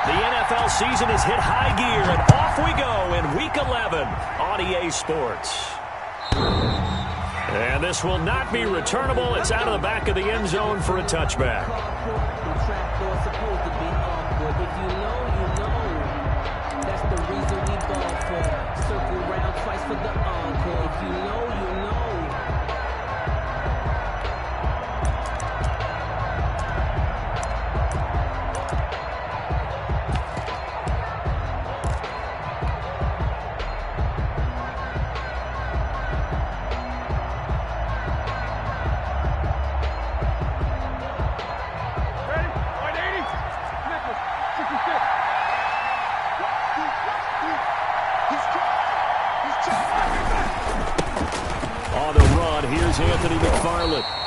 The NFL season has hit high gear, and off we go in Week 11 on EA Sports. And this will not be returnable. It's out of the back of the end zone for a touchback. That's the reason we ball for. Circle round twice for the encore. If you know, you know.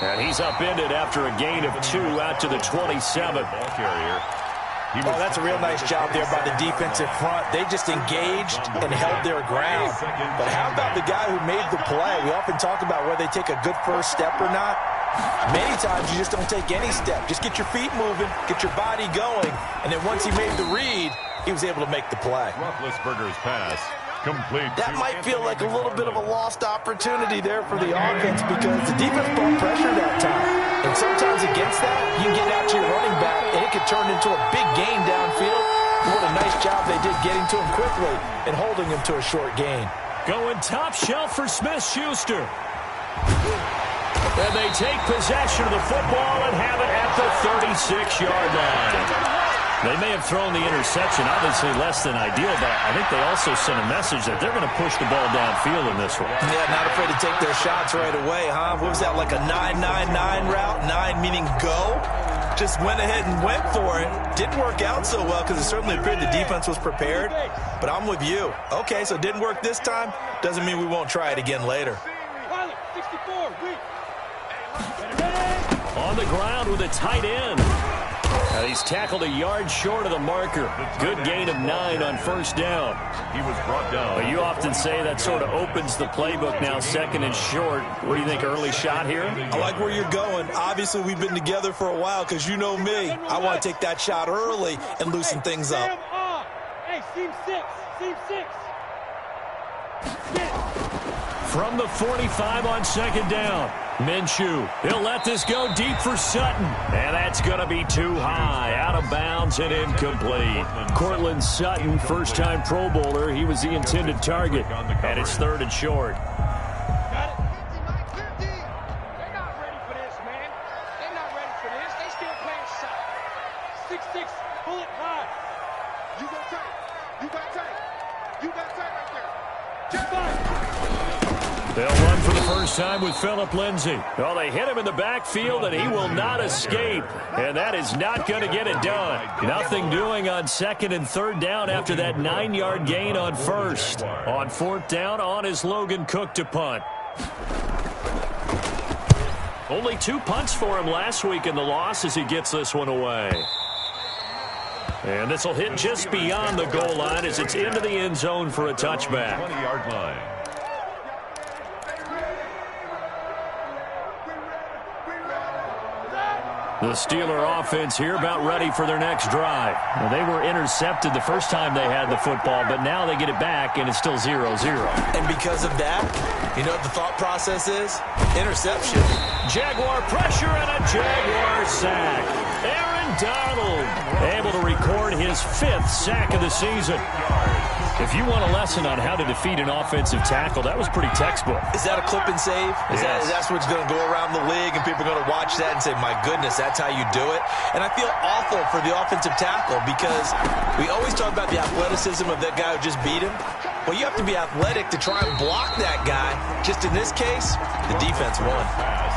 And he's upended after a gain of 2 out to the 27. Ball carrier. Oh, that's a real nice job there by the defensive front. They just engaged and held their ground. But how about the guy who made the play? We often talk about whether they take a good first step or not. Many times you just don't take any step. Just get your feet moving, get your body going, and then once he made the read, he was able to make the play. Roethlisberger's pass. Complete. That might feel like a little bit of a lost opportunity there for the offense because the defense brought pressure that time. And sometimes against that, you can get out to your running back, and it could turn into a big gain downfield. What a nice job they did getting to him quickly and holding him to a short gain. Going top shelf for Smith-Schuster. And they take possession of the football and have it at the 36-yard line. They may have thrown the interception, obviously less than ideal, but I think they also sent a message that they're going to push the ball downfield in this one. Yeah, not afraid to take their shots right away, huh? What was that, like a 9-9-9 route? 9 meaning go? Just went ahead and went for it. Didn't work out so well because it certainly appeared the defense was prepared. But I'm with you. Okay, so it didn't work this time. Doesn't mean we won't try it again later. On the ground with a tight end. He's tackled a yard short of the marker. Good gain of 9 on first down. He was brought down. But you often say that sort of opens the playbook now, second and short. What do you think, early shot here? I like where you're going. Obviously, we've been together for a while because you know me. I want to take that shot early and loosen things up. Hey, seam 6. Seam 6. From the 45 on second down. Minshew, he'll let this go deep for Sutton. And that's going to be too high, out of bounds and incomplete. Cortland Sutton, first-time Pro Bowler. He was the intended target. And it's third and short. Got it. They're not ready for this, man. They're not ready for this. They still playing shot. 6-6, pull it high. You got tight. You got tight. You got tight right there. Check back. They'll run for the first time with Phillip Lindsay. Well, they hit him in the backfield, and he will not escape. And that is not going to get it done. Nothing doing on second and third down after that 9-yard gain on first. On fourth down, on is Logan Cook to punt. Only 2 punts for him last week in the loss as he gets this one away. And this will hit just beyond the goal line as it's into the end zone for a touchback. 20-yard line. The Steeler offense here about ready for their next drive. Well, they were intercepted the first time they had the football, but now they get it back, and it's still 0-0. And because of that, you know what the thought process is? Interception. Jaguar pressure and a Jaguar sack. Aaron Donald able to record his 5th sack of the season. If you want a lesson on how to defeat an offensive tackle, that was pretty textbook. Is that a clip and save? Is that's what's going to go around the league, and people are going to watch that and say, my goodness, that's how you do it? And I feel awful for the offensive tackle because we always talk about the athleticism of that guy who just beat him. Well, you have to be athletic to try and block that guy. Just in this case, the defense won.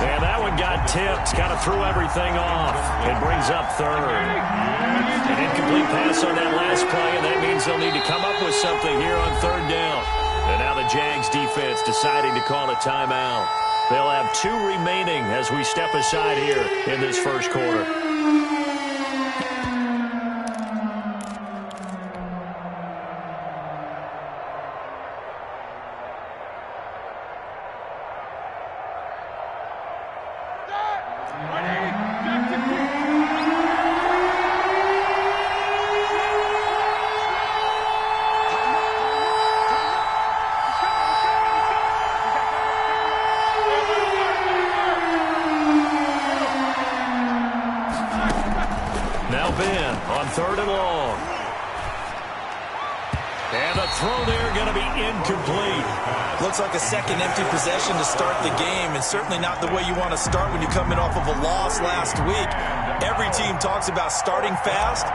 And that one got tipped, kind of threw everything off. It brings up third. An incomplete pass on that last play, and that means they'll need to come up with something here on third down. And now the Jags defense deciding to call a timeout. They'll have 2 remaining as we step aside here in this first quarter. in on 3rd and long. And the throw there going to be incomplete. Looks like a second empty possession to start the game, and certainly not the way you want to start when you're coming off of a loss last week. Every team talks about starting fast.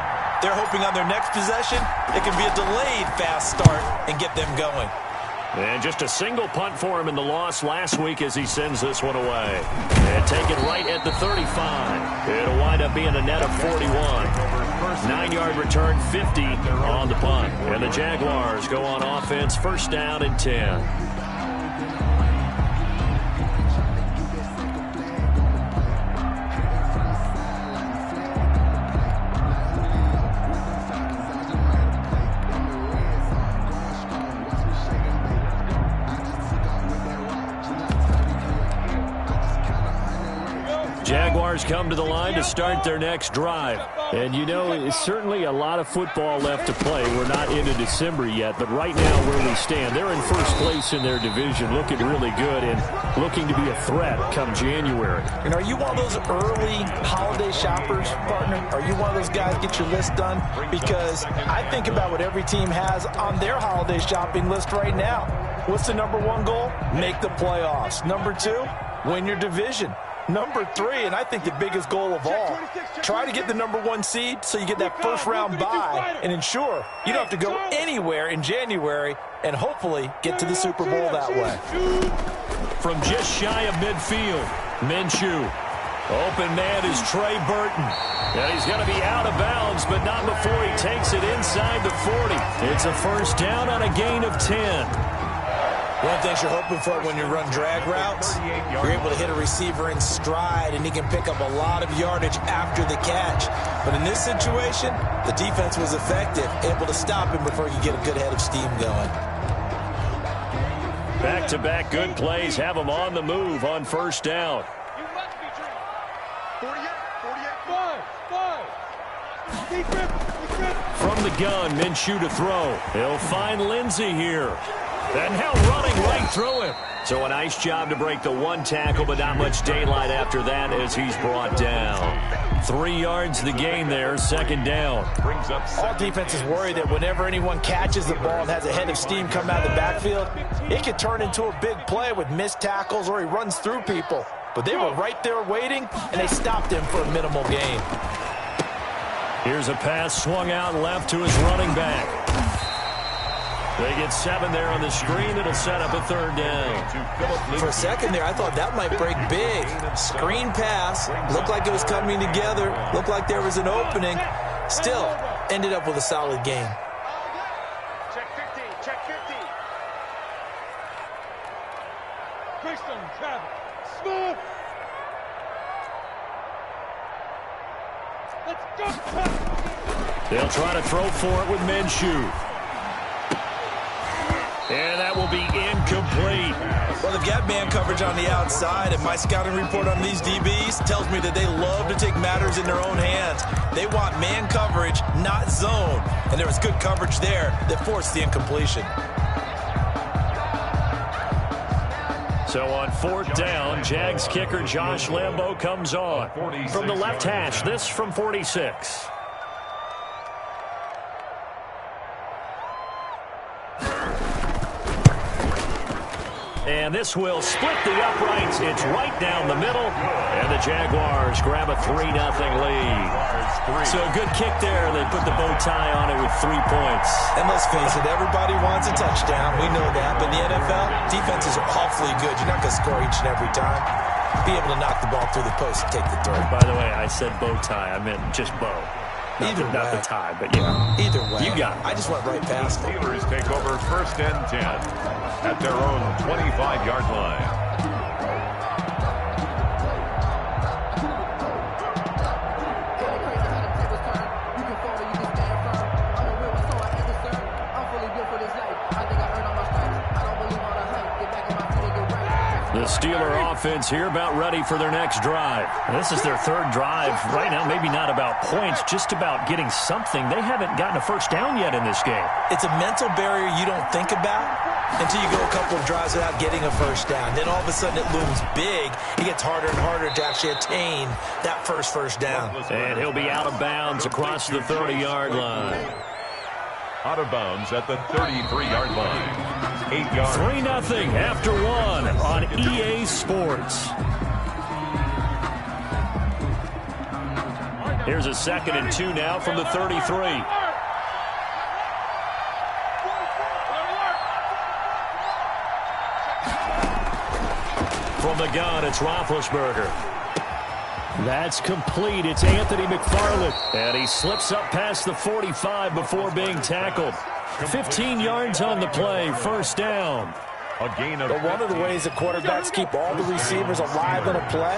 They're hoping on their next possession it can be a delayed fast start and get them going. And just a single punt for him in the loss last week as he sends this one away. And take it right at the 35. It'll wind up being a net of 41. 9-yard return, 50 on the punt. And the Jaguars go on offense, 1st down and 10. Jaguars come to the line to start their next drive. And, you know, it's certainly a lot of football left to play. We're not into December yet, but right now where we stand, they're in 1st place in their division, looking really good and looking to be a threat come January. And are you one of those early holiday shoppers, partner? Are you one of those guys get your list done? Because I think about what every team has on their holiday shopping list right now. What's the number 1 goal? Make the playoffs. Number 2, win your division. Number 3, and I think the biggest goal of all, try to get the number 1 seed so you get that first-round bye and ensure you don't have to go anywhere in January and hopefully get to the Super Bowl that way. From just shy of midfield, Minshew. Open man is Trey Burton. And he's going to be out of bounds, but not before he takes it inside the 40. It's a 1st down on a gain of 10. One of the things you're hoping for when you run drag routes, you're able to hit a receiver in stride, and he can pick up a lot of yardage after the catch. But in this situation, the defense was effective, able to stop him before he could get a good head of steam going. Back-to-back good plays have him on the move on 1st down. You must be dreaming. 48, 5. From the gun, Minshew to throw. He'll find Lindsey here. And now running right through him. So a nice job to break the 1 tackle, but not much daylight after that as he's brought down. 3 yards the gain there, 2nd down. Brings up all defenses worry that whenever anyone catches the ball and has a head of steam come out of the backfield, it could turn into a big play with missed tackles or he runs through people. But they were right there waiting, and they stopped him for a minimal gain. Here's a pass swung out left to his running back. They get 7 there on the screen. It'll set up a 3rd down. For a second there, I thought that might break big. Screen pass. Looked like it was coming together. Looked like there was an opening. Still, ended up with a solid game. Check 50. Check 50. Christian, travel. Smooth. Let's go. They'll try to throw for it with Minshew. And that will be incomplete. Well, they've got man coverage on the outside, and my scouting report on these DBs tells me that they love to take matters in their own hands. They want man coverage, not zone. And there was good coverage there that forced the incompletion. So on 4th down, Jags kicker Josh Lambo comes on. From the left hash, this from 46. And this will split the uprights. It's right down the middle. And the Jaguars grab a 3-0 lead. So a good kick there. They put the bow tie on it with 3 points. And let's face it, everybody wants a touchdown. We know that. But in the NFL, defense is awfully good. You're not going to score each and every time. Be able to knock the ball through the post and take the throw. By the way, I said bow tie. I meant just bow. Not the tie, but yeah. Either way. You got it. I just went right past it. Steelers take over 1st and 10 at their own 25-yard line. The Steeler offense here, about ready for their next drive. This is their third drive. Right now, maybe not about points, just about getting something. They haven't gotten a first down yet in this game. It's a mental barrier you don't think about until you go a couple of drives without getting a first down. Then all of a sudden it looms big. It gets harder and harder to actually attain that first down. And he'll be out of bounds across the 30-yard line. Out of bounds at the 33-yard line. 8 yards. 3-0 after one on EA Sports. Here's a 2nd and 2 now from the 33. From the gun, it's Roethlisberger. That's complete. It's Anthony McFarland. And he slips up past the 45 before being tackled. 15 yards on the play. First down. A gain of But one of the ways that quarterbacks keep all the receivers alive in a play,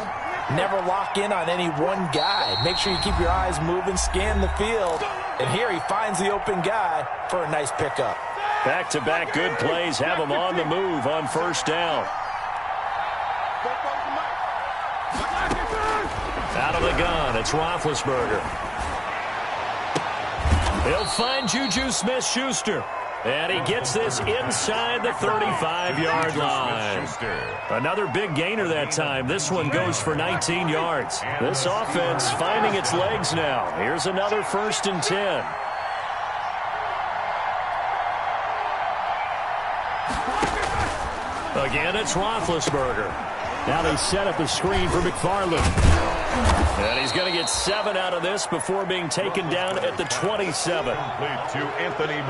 never lock in on any one guy. Make sure you keep your eyes moving, scan the field. And here he finds the open guy for a nice pickup. Back-to-back good plays have him on the move on first down. Out of the gun, it's Roethlisberger. He'll find Juju Smith-Schuster. And he gets this inside the 35-yard line. Another big gainer that time. This one goes for 19 yards. This offense finding its legs now. Here's another 1st and 10. Again, it's Roethlisberger. Now they set up a screen for McFarland. And he's going to get 7 out of this before being taken down at the 27.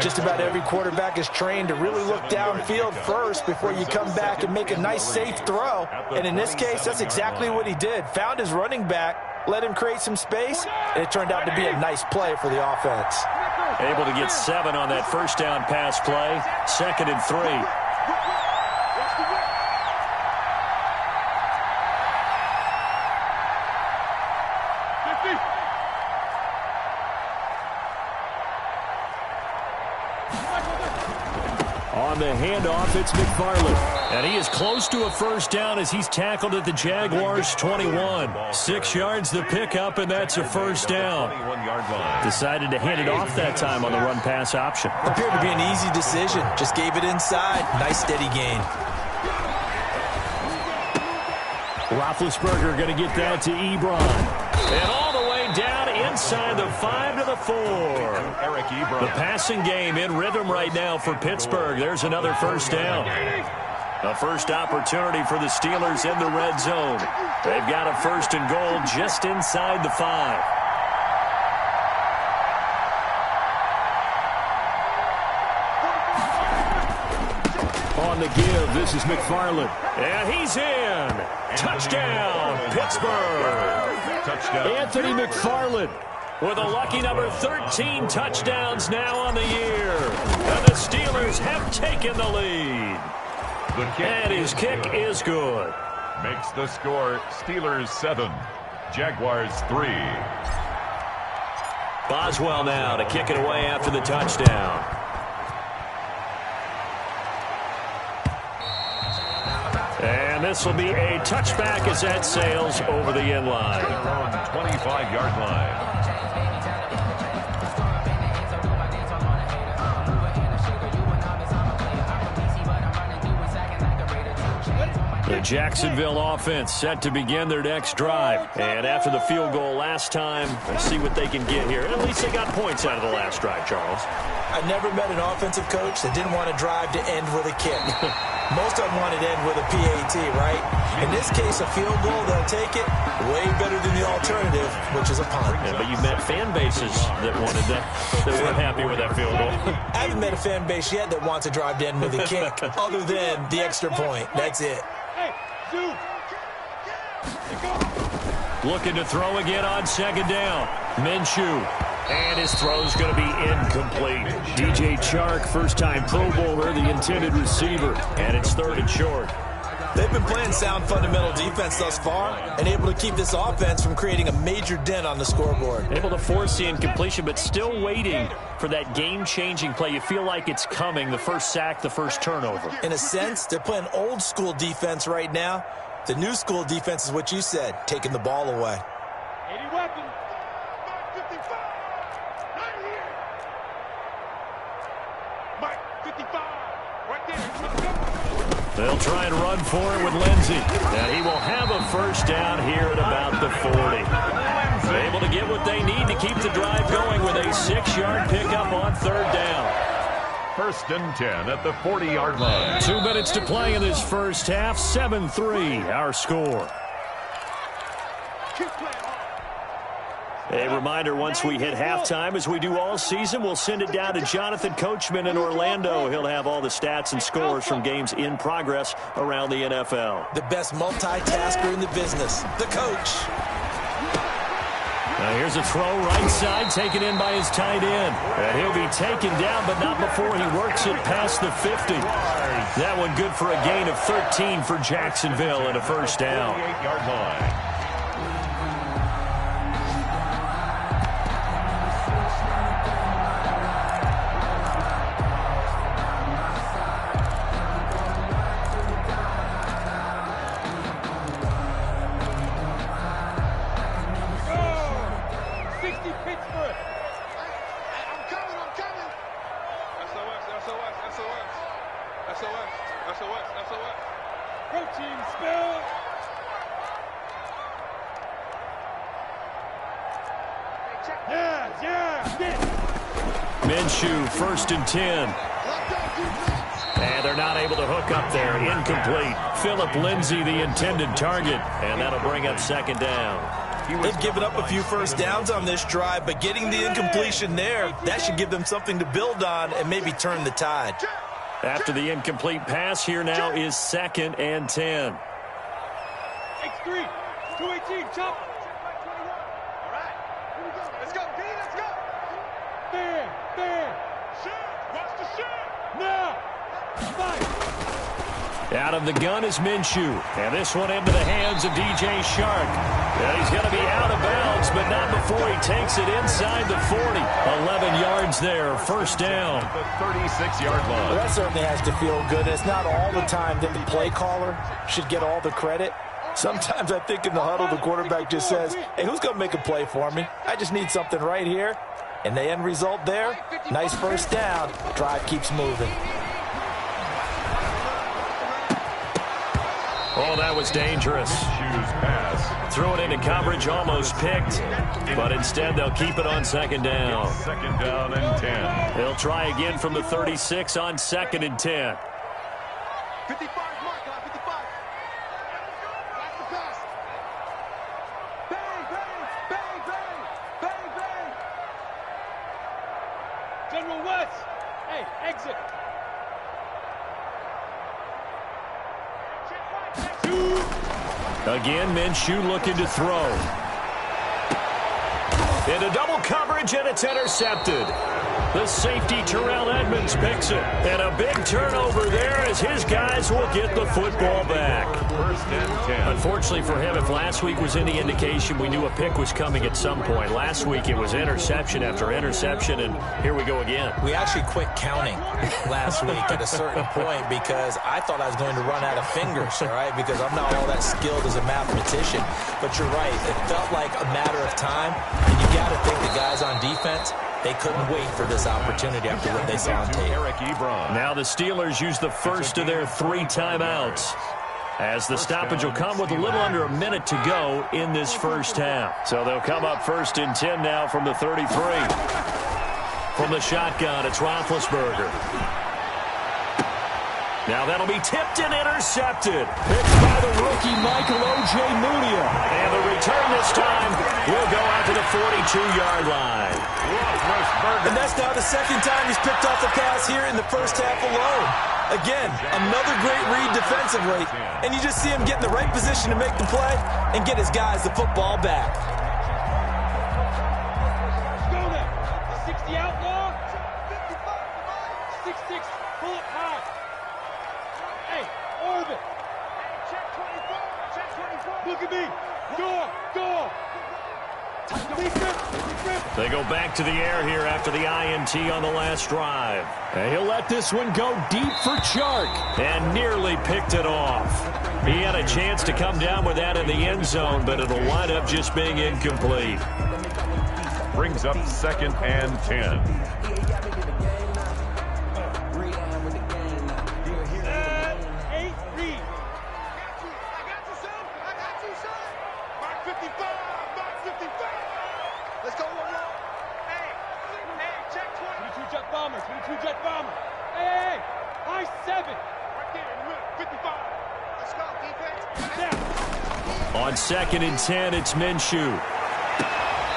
Just about every quarterback is trained to really look downfield first before you come back and make a nice, safe throw. And in this case, that's exactly what he did. Found his running back, let him create some space, and it turned out to be a nice play for the offense. Able to get 7 on that first down pass play. 2nd and 3. On the handoff, it's McFarland. And he is close to a first down as he's tackled at the Jaguars' 21. 6 yards the pickup, and that's a first down. Decided to hand it off that time on the run-pass option. Appeared to be an easy decision. Just gave it inside. Nice, steady gain. Roethlisberger going to get that to Ebron. And all the way down inside the 5 to the 4. The passing game in rhythm right now for Pittsburgh. There's another first down. A first opportunity for the Steelers in the red zone. They've got a 1st and goal just inside the 5. On the give, this is McFarland. And he's in. Touchdown, Pittsburgh. Touchdown. Anthony McFarland with a lucky number 13 touchdowns now on the year. And the Steelers have taken the lead. And his kick is good. Makes the score Steelers 7, Jaguars 3. Boswell now to kick it away after the touchdown. And this will be a touchback as that sails over the end line. 25-yard line. The Jacksonville offense set to begin their next drive. And after the field goal last time, let's see what they can get here. At least they got points out of the last drive, Charles. I never met an offensive coach that didn't want to drive to end with a kick. Most of them wanted to end with a PAT, right? In this case, a field goal, they'll take it. Way better than the alternative, which is a punt. Yeah, but you've met fan bases that wanted that. They weren't happy with that field goal. I haven't met a fan base yet that wants to drive to end with a kick, other than the extra point. That's it. Looking to throw again on 2nd down. Minshew. And his throw's going to be incomplete. DJ Chark, first-time Pro Bowler, the intended receiver. And it's 3rd and short. They've been playing sound fundamental defense thus far and able to keep this offense from creating a major dent on the scoreboard. Able to force the incompletion, but still waiting for that game-changing play. You feel like it's coming, the first sack, the first turnover. In a sense, they're playing old-school defense right now. The new school defense is what you said, taking the ball away. 80 weapons. 55. Right here. Mike, 55. Right there. They'll try and run for it with Lindsey. And he will have a first down here at about the 40. Able to get what they need to keep the drive going with a 6-yard pickup on third down. First and 10 at the 40-yard line. 2 minutes to play in this first half. 7-3 our score. A reminder, once we hit halftime, as we do all season, we'll send it down to Jonathan Coachman in Orlando. He'll have all the stats and scores from games in progress around the NFL. The best multitasker in the business, the coach. Now here's a throw right side, taken in by his tight end. And he'll be taken down, but not before he works it past the 50. That one good for a gain of 13 for Jacksonville and a first down. 48-yard line. Minshew, first and 10. And they're not able to hook up there. Incomplete. Philip Lindsay, the intended target. And that'll bring up second down. They've given up a few first downs on this drive, but getting the incompletion there, that should give them something to build on and maybe turn the tide. After the incomplete pass, here now is second and 10. X3, 218, chop. All right, here we go. Let's go, D, let's go. There. Shoot, watch the shoot. Now, fight. Out of the gun is Minshew. And this one into the hands of DJ Shark. And he's going to be out of bounds, but not before he takes it inside the 40. 11 yards there, first down. The 36-yard line. Well, that certainly has to feel good. It's not all the time that the play caller should get all the credit. Sometimes I think in the huddle, the quarterback just says, hey, who's going to make a play for me? I just need something right here. And the end result there, nice first down. Drive keeps moving. Oh, that was dangerous. Minshews pass. Threw it into coverage, almost picked. But instead, they'll keep it on second down. Second down and 10. They'll try again from the 36 on second and 10. 55, mark on 55. That's the pass. Bang, bang, bang, bang, bang, bang. General West, hey, exit. Again, Minshew looking to throw. Into double coverage, and it's intercepted. The safety, Terrell Edmonds, picks it. And a big turnover there as his guys will get the football back. First and 10. Unfortunately for him, if last week was any indication, we knew a pick was coming at some point. Last week it was interception after interception, and here we go again. We actually quit counting last week at a certain point because I thought I was going to run out of fingers, all right, because I'm not all that skilled as a mathematician. But you're right. It felt like a matter of time, and you got to think the guys on defense, they couldn't wait for this opportunity after what they saw on tape. Now the Steelers use the first of their 3 timeouts, as the stoppage will come with a little under a minute to go in this first half. So they'll come up first and 10 now from the 33. From the shotgun, it's Roethlisberger. Now that'll be tipped and intercepted. Picked by the rookie Michael O.J. Mudia. And the return this time will go out to the 42-yard line. And that's now the second time he's picked off a pass here in the first half alone. Again, another great read defensively. And you just see him get in the right position to make the play and get his guys the football back. Let's go now. 60 outlaw. 6-6, pull it high. Hey, orbit. Look at me. Go. They go back to the air here after the INT on the last drive. And he'll let this one go deep for Chark. And nearly picked it off. He had a chance to come down with that in the end zone, but it'll wind up just being incomplete. Brings up 2nd and 10. 22 jet bomber. Hey, high 7. Right there in the middle, 55. Let's go, defense. On 2nd and 10, it's Minshew.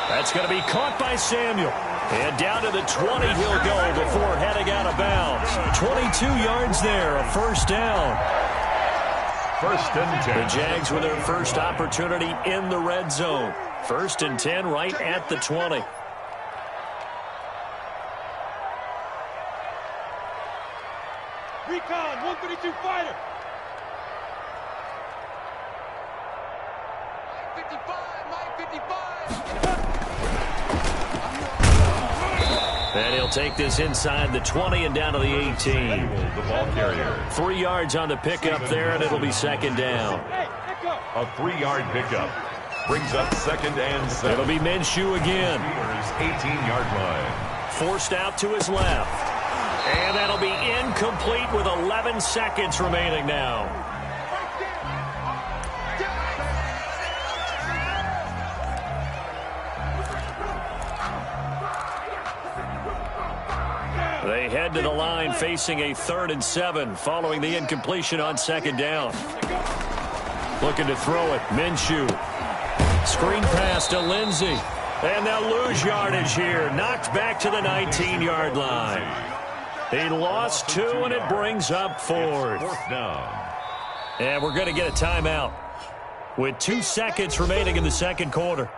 That's going to be caught by Samuel. And down to the 20 he'll go before heading out of bounds. 22 yards there, a first down. 1st and 10. The Jags with their first opportunity in the red zone. 1st and 10 right at the 20. Recon, 132 fighter. 55. And he'll take this inside the 20 and down to the 18. The ball carrier. 3 yards on the pickup there, and it'll be 2nd down. A 3-yard pickup. Brings up 2nd and 7. It'll be Minshew again. 18-yard line. Forced out to his left. And that'll be incomplete with 11 seconds remaining now. They head to the line facing a 3rd and 7 following the incompletion on 2nd down. Looking to throw it. Minshew. Screen pass to Lindsey. And they'll lose yardage here. Knocked back to the 19-yard line. He lost 2, and it brings up 4th. 4th down. And we're going to get a timeout with 2 seconds remaining in the second quarter.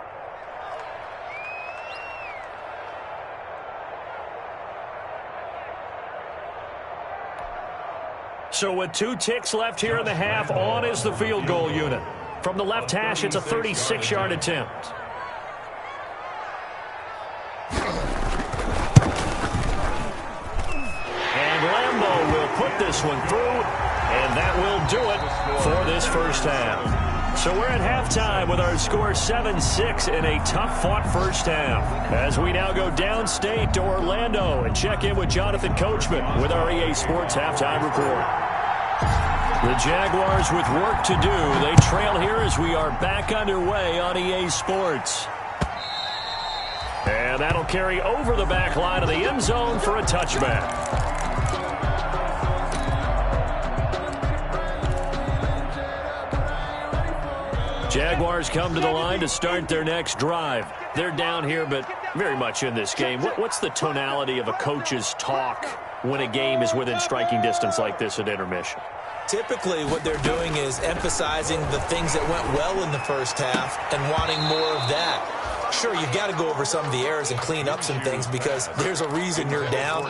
So with 2 ticks left here in the half, on is the field goal unit. From the left hash, it's a 36-yard attempt. Put this one through, and that will do it for this first half. So we're at halftime with our score 7-6 in a tough-fought first half. As we now go downstate to Orlando and check in with Jonathan Coachman with our EA Sports Halftime Report. The Jaguars with work to do. They trail here as we are back underway on EA Sports. And that'll carry over the back line of the end zone for a touchback. Jaguars come to the line to start their next drive. They're down here, but very much in this game. What's the tonality of a coach's talk when a game is within striking distance like this at intermission? Typically, what they're doing is emphasizing the things that went well in the first half and wanting more of that. Sure, you've got to go over some of the errors and clean up some things because there's a reason you're down.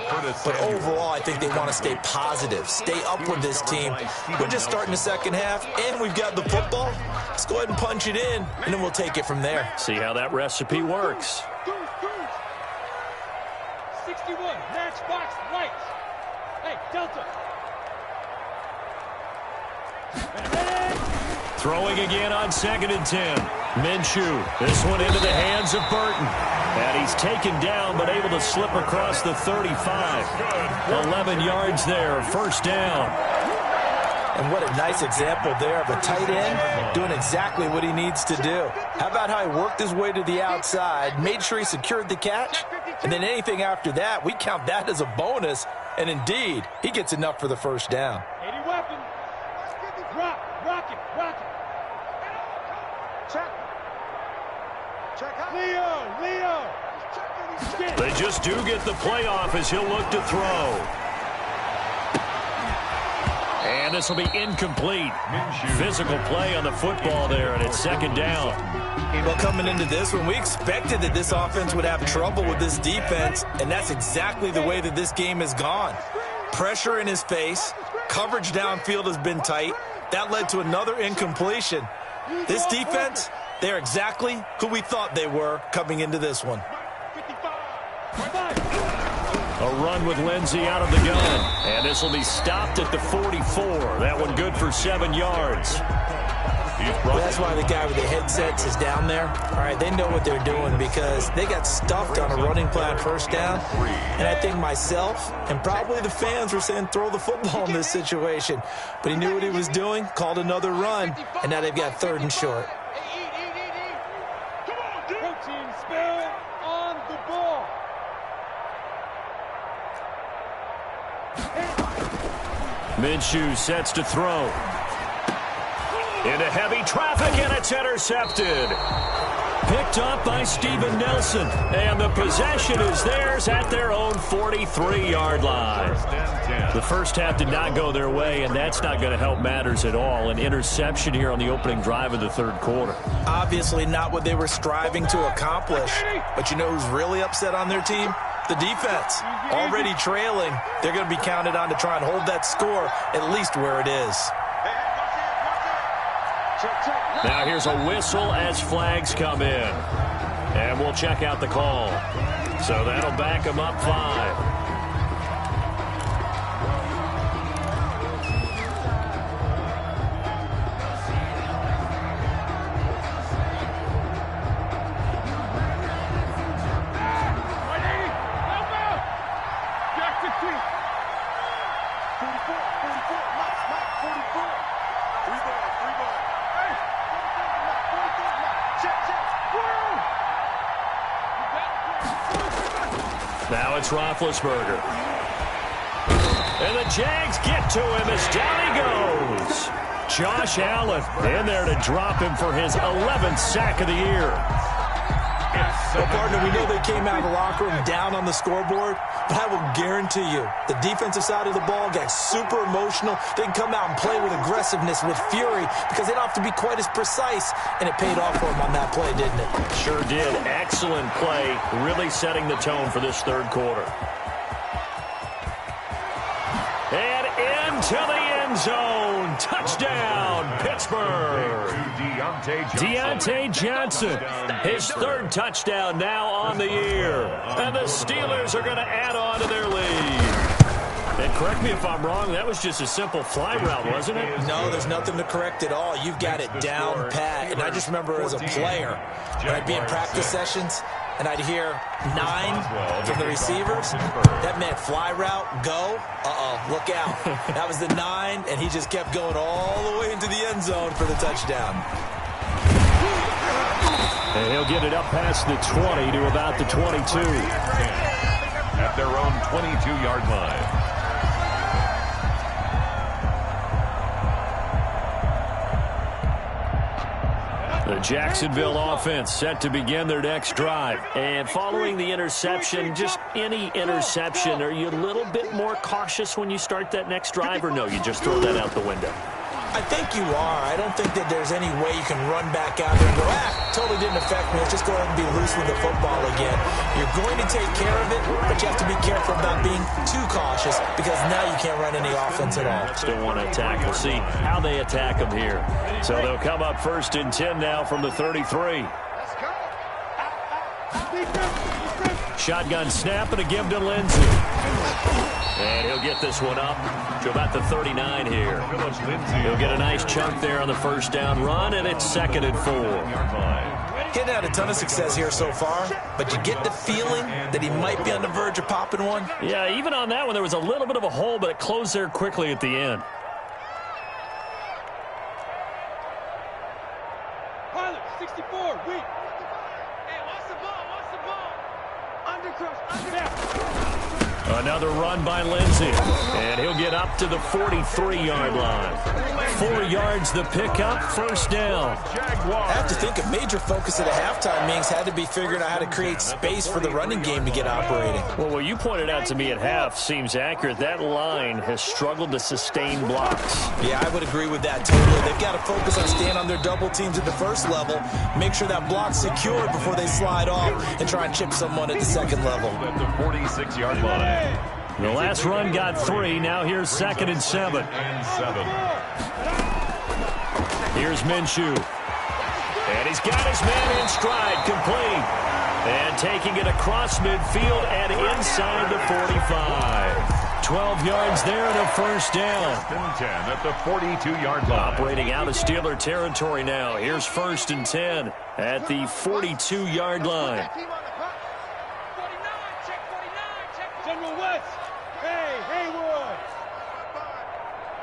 But overall, I think they want to stay positive, stay up with this team. We're just starting the second half, and we've got the football. Let's go ahead and punch it in, and then we'll take it from there. See how that recipe works. 61, matchbox lights. Hey, Delta. Throwing again on 2nd and 10. Minshew, this one into the hands of Burton. And he's taken down but able to slip across the 35. 11 yards there, first down. And what a nice example there of a tight end doing exactly what he needs to do. How about how he worked his way to the outside, made sure he secured the catch, and then anything after that, we count that as a bonus. And indeed, he gets enough for the first down. 80 weapon. Rock it. Check. Leo. They just do get the playoff as he'll look to throw. And this will be incomplete. Physical play on the football there, and it's 2nd down. Well, coming into this one, we expected that this offense would have trouble with this defense, and that's exactly the way that this game has gone. Pressure in his face, coverage downfield has been tight. That led to another incompletion. This defense, they're exactly who we thought they were coming into this one. A run with Lindsey out of the gun. And this will be stopped at the 44. That one good for 7 yards. That's why the guy with the headsets is down there. All right, they know what they're doing because they got stuffed on a running play on first down. And I think myself and probably the fans were saying throw the football in this situation. But he knew what he was doing, called another run, and now they've got 3rd and short. Protein spill on the ball. Minshew sets to throw. Into heavy traffic, and it's intercepted. Picked up by Steven Nelson. And the possession is theirs at their own 43-yard line. The first half did not go their way, and that's not going to help matters at all. An interception here on the opening drive of the 3rd quarter. Obviously not what they were striving to accomplish. But you know who's really upset on their team? The defense. Already trailing. They're going to be counted on to try and hold that score at least where it is. Now here's a whistle as flags come in. And we'll check out the call. So that'll back them up 5. Now it's Roethlisberger. And the Jags get to him as down he goes. Josh Allen in there to drop him for his 11th sack of the year. Well, partner, we know they came out of the locker room down on the scoreboard, but I will guarantee you the defensive side of the ball got super emotional. They can come out and play with aggressiveness, with fury, because they don't have to be quite as precise, and it paid off for them on that play, didn't it? Sure did. Excellent play, really setting the tone for this 3rd quarter. And into the end zone. Touchdown, Pittsburgh. Deontay Johnson, his 3rd touchdown now on the year. And the Steelers are going to add on to their lead. And correct me if I'm wrong, that was just a simple fly route, wasn't it? No, there's nothing to correct at all. You've got it down pat. And I just remember as a player, when I'd be in practice sessions, and I'd hear 9 from the receivers. That meant fly route, go. Look out. That was the 9, and he just kept going all the way into the end zone for the touchdown. And he'll get it up past the 20 to about the 22. At their own 22-yard line. The Jacksonville offense set to begin their next drive. And following the interception, just any interception, are you a little bit more cautious when you start that next drive, or no, you just throw that out the window? I think you are. I don't think that there's any way you can run back out there and go, totally didn't affect me. Let's just go ahead and be loose with the football again. You're going to take care of it, but you have to be careful about being too cautious because now you can't run any offense at all. Still want to attack. We'll see how they attack them here. So they'll come up 1st and 10 now from the 33. Shotgun snap and a give to Lindsey. And he'll get this one up to about the 39 here. He'll get a nice chunk there on the 1st down run, and it's 2nd and 4. Getting had a ton of success here so far, but you get the feeling that he might be on the verge of popping one. Yeah, even on that one, there was a little bit of a hole, but it closed there quickly at the end. Pilot, 64, weak. Hey, watch the ball, watch the ball. Undercrush, under. Another run by Lindsey, and he'll get up to the 43-yard line. 4 yards the pickup, 1st down. I have to think a major focus of the halftime meetings had to be figuring out how to create space for the running game to get operating. Well, what you pointed out to me at half seems accurate. That line has struggled to sustain blocks. Yeah, I would agree with that totally. They've got to focus on staying on their double teams at the 1st level, make sure that block's secured before they slide off, and try and chip someone at the 2nd level. At the 46-yard line. The last run got 3. Now here's 2nd and 7. And 7. Here's Minshew. And he's got his man in stride, complete. And taking it across midfield and inside the 45. 12 yards there and a first down. 10 at the 42-yard line. Operating out of Steeler territory now. Here's 1st and 10 at the 42-yard line. 49, check 49, check General West. Hey, Haywood.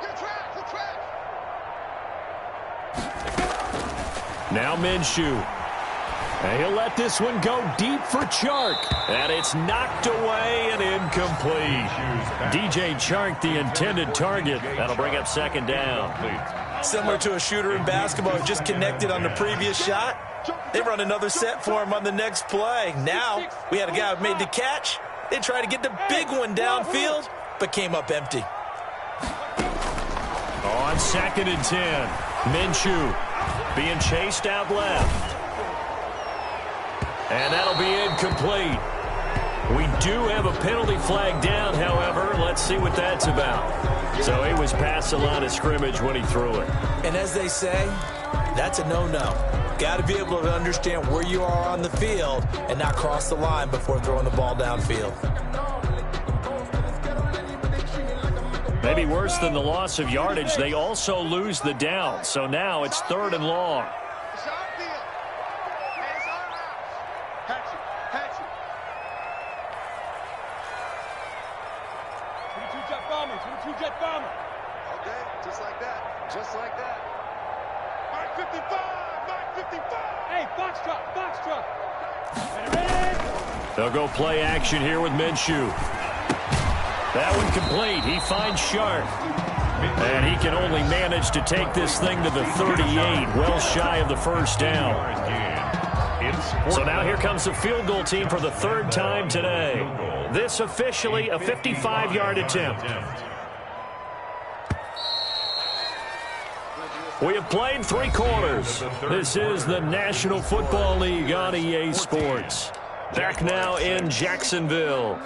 You're trapped, you're trapped. Now Minshew. And he'll let this one go deep for Chark. And it's knocked away and incomplete. DJ Chark, the intended target. That'll bring up 2nd down. Similar to a shooter in basketball who just connected on the previous shot. They run another set for him on the next play. Now, we had a guy who made the catch. They tried to get the big one downfield, but came up empty. On 2nd and 10, Minshew being chased out left. And that'll be incomplete. We do have a penalty flag down, however. Let's see what that's about. So he was past the line of scrimmage when he threw it. And as they say, that's a no-no. Got to be able to understand where you are on the field and not cross the line before throwing the ball downfield. Maybe worse than the loss of yardage, they also lose the down. So now it's 3rd and long. It's our field. And it's our house. Hatch it, hatch it. 22 jet bomber, 22 jet bomber. Okay, just like that, just like that. Mark 55, Mark 55. Hey, box truck. Ready? They'll go play action here with Minshew. That one complete. He finds Sharp. And he can only manage to take this thing to the 38, well shy of the first down. So now here comes the field goal team for the 3rd time today. This officially a 55-yard attempt. We have played 3 quarters. This is the National Football League on EA Sports. Back now in Jacksonville.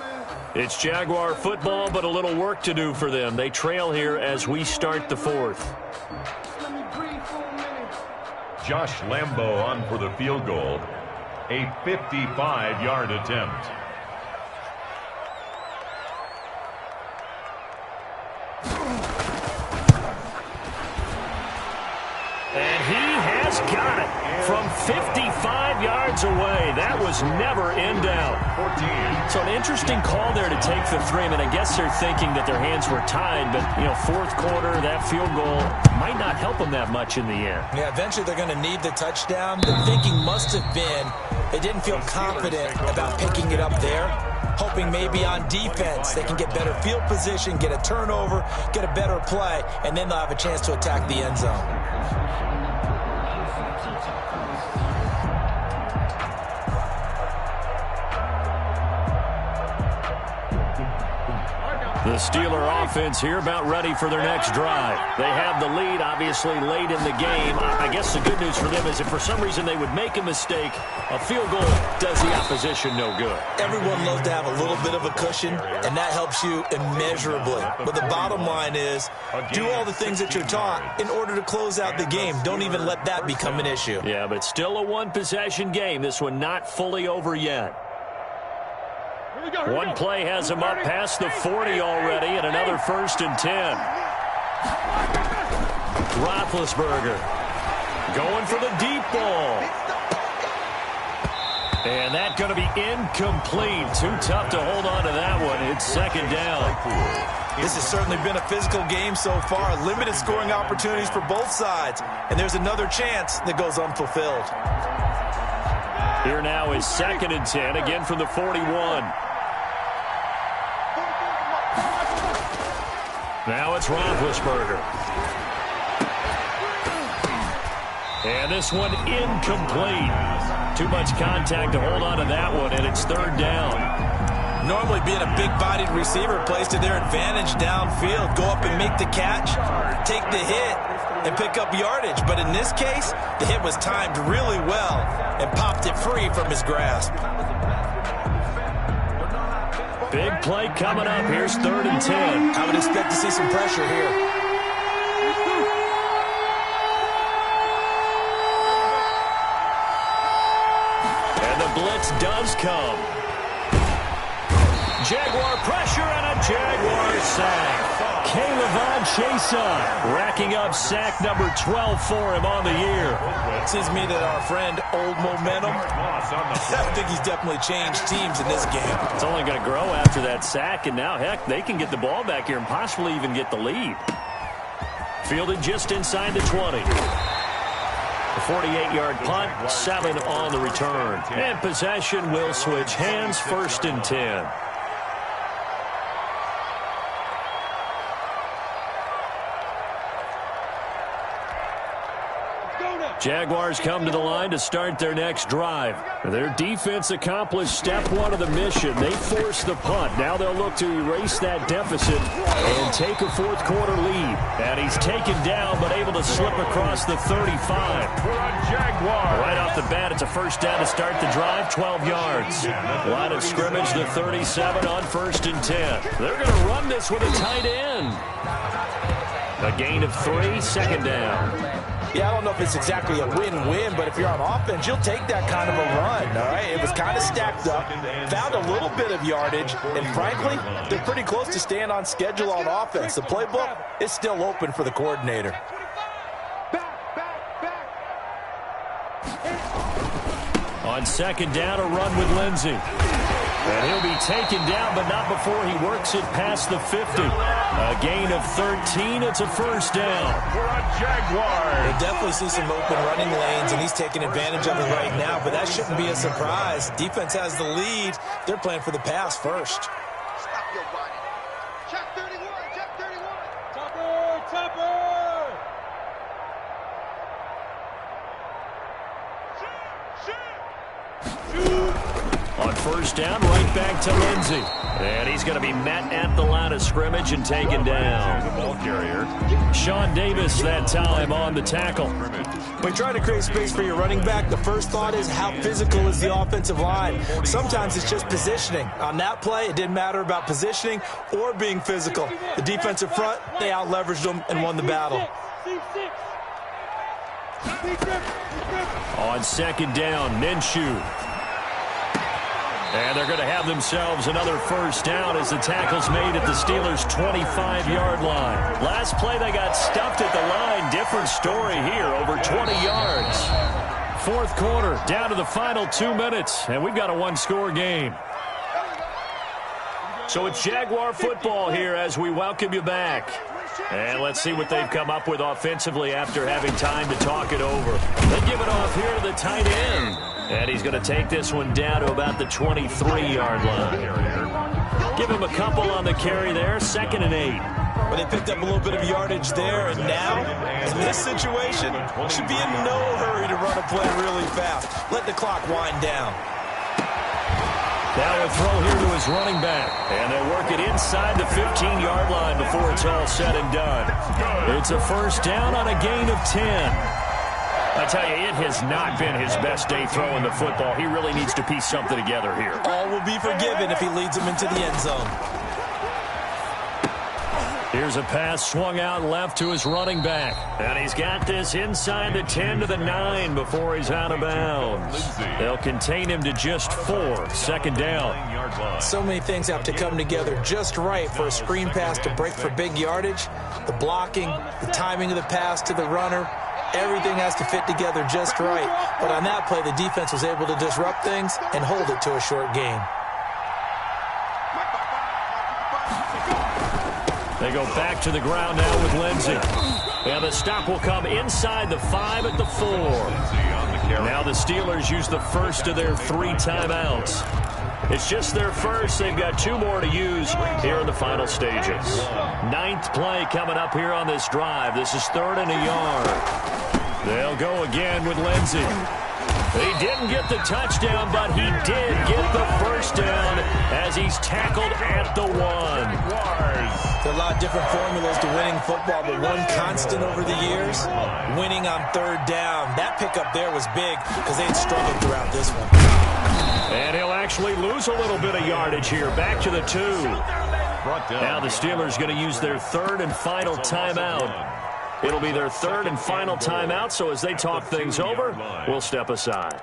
It's Jaguar football, but a little work to do for them. They trail here as we start the 4th. Josh Lambo on for the field goal. A 55-yard attempt. And he has got it from 55 yards away. That was never in doubt. 14. So an interesting call there to take the 3. I mean, I guess they're thinking that their hands were tied, but, 4th quarter, that field goal might not help them that much in the end. Yeah, eventually they're going to need the touchdown. The thinking must have been they didn't feel confident about picking it up there, hoping maybe on defense they can get better field position, get a turnover, get a better play, and then they'll have a chance to attack the end zone. The Steeler offense here about ready for their next drive. They have the lead, obviously, late in the game. I guess the good news for them is if for some reason they would make a mistake, a field goal does the opposition no good. Everyone loves to have a little bit of a cushion, and that helps you immeasurably. But the bottom line is, do all the things that you're taught in order to close out the game. Don't even let that become an issue. Yeah, but still a one-possession game. This one not fully over yet. One play has him up past the 40 already, and another 1st and 10. Roethlisberger going for the deep ball. And that's going to be incomplete. Too tough to hold on to that one. It's 2nd down. This has certainly been a physical game so far. Limited scoring opportunities for both sides. And there's another chance that goes unfulfilled. Here now is 2nd and 10, again from the 41. Now it's Roethlisberger. And this one incomplete. Too much contact to hold on to that one, and it's 3rd down. Normally being a big-bodied receiver plays to their advantage downfield. Go up and make the catch, take the hit, and pick up yardage. But in this case, the hit was timed really well and popped it free from his grasp. Big play coming up. Here's 3rd and 10. I would expect to see some pressure here. come. Jaguar pressure and a Jaguar sack. Kayvon Chason racking up sack number 12 for him on the year. It seems to me that our friend Old Momentum, I think he's definitely changed teams in this game. It's only going to grow after that sack, and now, heck, they can get the ball back here and possibly even get the lead. Fielded just inside the 20. A 48-yard punt, 7 on the return. And possession will switch hands, 1st and 10. Jaguars come to the line to start their next drive. Their defense accomplished step 1 of the mission. They forced the punt. Now they'll look to erase that deficit and take a 4th quarter lead. And he's taken down but able to slip across the 35. Right off the bat, it's a 1st down to start the drive, 12 yards. Line of scrimmage, the 37 on 1st and 10. They're going to run this with a tight end. A gain of 3, 2nd down. Yeah, I don't know if it's exactly a win-win, but if you're on offense, you'll take that kind of a run, all right? It was kind of stacked up, found a little bit of yardage, and frankly, they're pretty close to staying on schedule on offense. The playbook is still open for the coordinator. On 2nd down, a run with Lindsey. And he'll be taken down, but not before he works it past the 50. A gain of 13. It's a 1st down. For a Jaguar. We'll definitely see some open running lanes, and he's taking advantage of it right now, but that shouldn't be a surprise. Defense has the lead. They're playing for the pass first. Stop your running. Check 31, check 31. Topper, topper. Shoot. On 1st down, right back to Lindsey. And he's going to be met at the line of scrimmage and taken down. The ball carrier. Sean Davis that time on the tackle. When you're trying to create space for your running back, the first thought is how physical is the offensive line. Sometimes it's just positioning. On that play, it didn't matter about positioning or being physical. The defensive front, they out-leveraged them and won the battle. On 2nd down, Minshew. And they're going to have themselves another 1st down as the tackle's made at the Steelers' 25-yard line. Last play, they got stuffed at the line. Different story here, over 20 yards. 4th quarter, down to the final 2 minutes, and we've got a 1-score game. So it's Jaguar football here as we welcome you back. And let's see what they've come up with offensively after having time to talk it over. They give it off here to the tight end. And he's going to take this one down to about the 23-yard line. Give him a couple on the carry there, 2nd and 8. But they picked up a little bit of yardage there, and now, in this situation, should be in no hurry to run a play really fast. Let the clock wind down. Now a throw here to his running back. And they work it inside the 15-yard line before it's all said and done. It's a 1st down on a gain of 10. I tell you, it has not been his best day throwing the football. He really needs to piece something together here. All will be forgiven if he leads them into the end zone. Here's a pass swung out left to his running back. And he's got this inside the 10 to the 9 before he's out of bounds. They'll contain him to just 4. 2nd down. So many things have to come together just right for a screen pass to break for big yardage. The blocking, the timing of the pass to the runner. Everything has to fit together just right. But on that play, the defense was able to disrupt things and hold it to a short gain. They go back to the ground now with Lindsey. And the stop will come inside the 5 at the 4. Now the Steelers use the first of their 3 timeouts. It's just their first. They've got 2 more to use here in the final stages. 9th play coming up here on this drive. This is 3rd and a yard. They'll go again with Lindsey. He didn't get the touchdown, but he did get the 1st down as he's tackled at the 1. There are a lot of different formulas to winning football, but one constant over the years, winning on 3rd down. That pickup there was big because they had struggled throughout this one. And he'll actually lose a little bit of yardage here. Back to the 2. Now the Steelers going to use their 3rd and final timeout. It'll be their 3rd and final timeout, so as they talk things over, we'll step aside.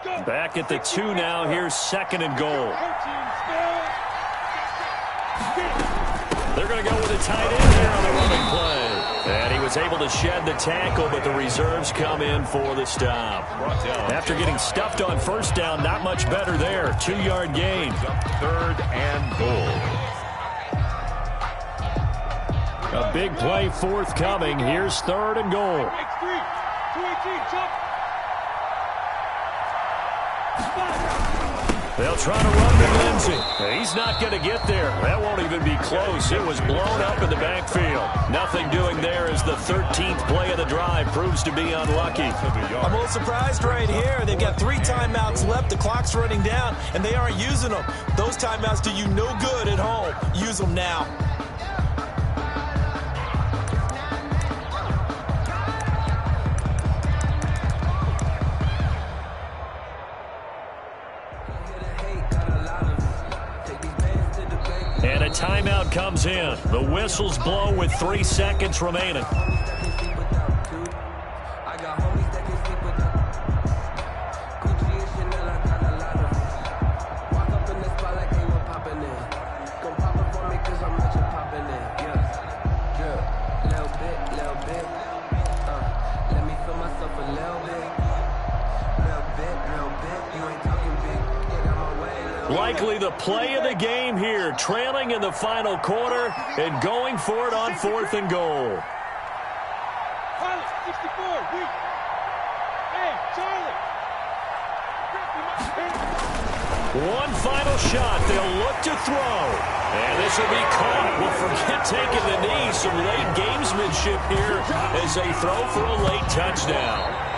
Back at the 2 now. Here's 2nd and goal. They're going to go with a tight end here on the running play. And he was able to shed the tackle, but the reserves come in for the stop. After getting stuffed on 1st down, not much better there. 2-yard gain. 3rd and goal. A big play forthcoming. Here's 3rd and goal. They'll try to run to Lindsay. He's not going to get there. That won't even be close. It was blown up in the backfield. Nothing doing there as the 13th play of the drive proves to be unlucky. I'm a little surprised right here. They've got 3 timeouts left. The clock's running down, and they aren't using them. Those timeouts do you no good at home. Use them now. And a timeout comes in. The whistles blow with 3 seconds remaining. Likely the play of the game here, trailing in the final quarter and going for it on 4th and goal. Pilot, 64, weak. Hey, Charlie. One final shot. They'll look to throw. And this will be caught. Well, forget taking the knee. Some late gamesmanship here as they throw for a late touchdown.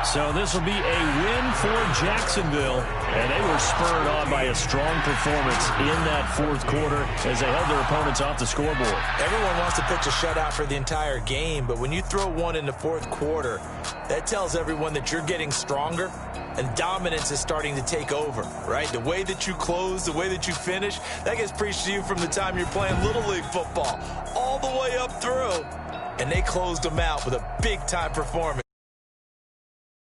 So this will be a win for Jacksonville, and they were spurred on by a strong performance in that 4th quarter as they held their opponents off the scoreboard. Everyone wants to pitch a shutout for the entire game, but when you throw one in the 4th quarter, that tells everyone that you're getting stronger and dominance is starting to take over, right? The way that you close, the way that you finish, that gets preached to you from the time you're playing Little League football all the way up through, and they closed them out with a big-time performance.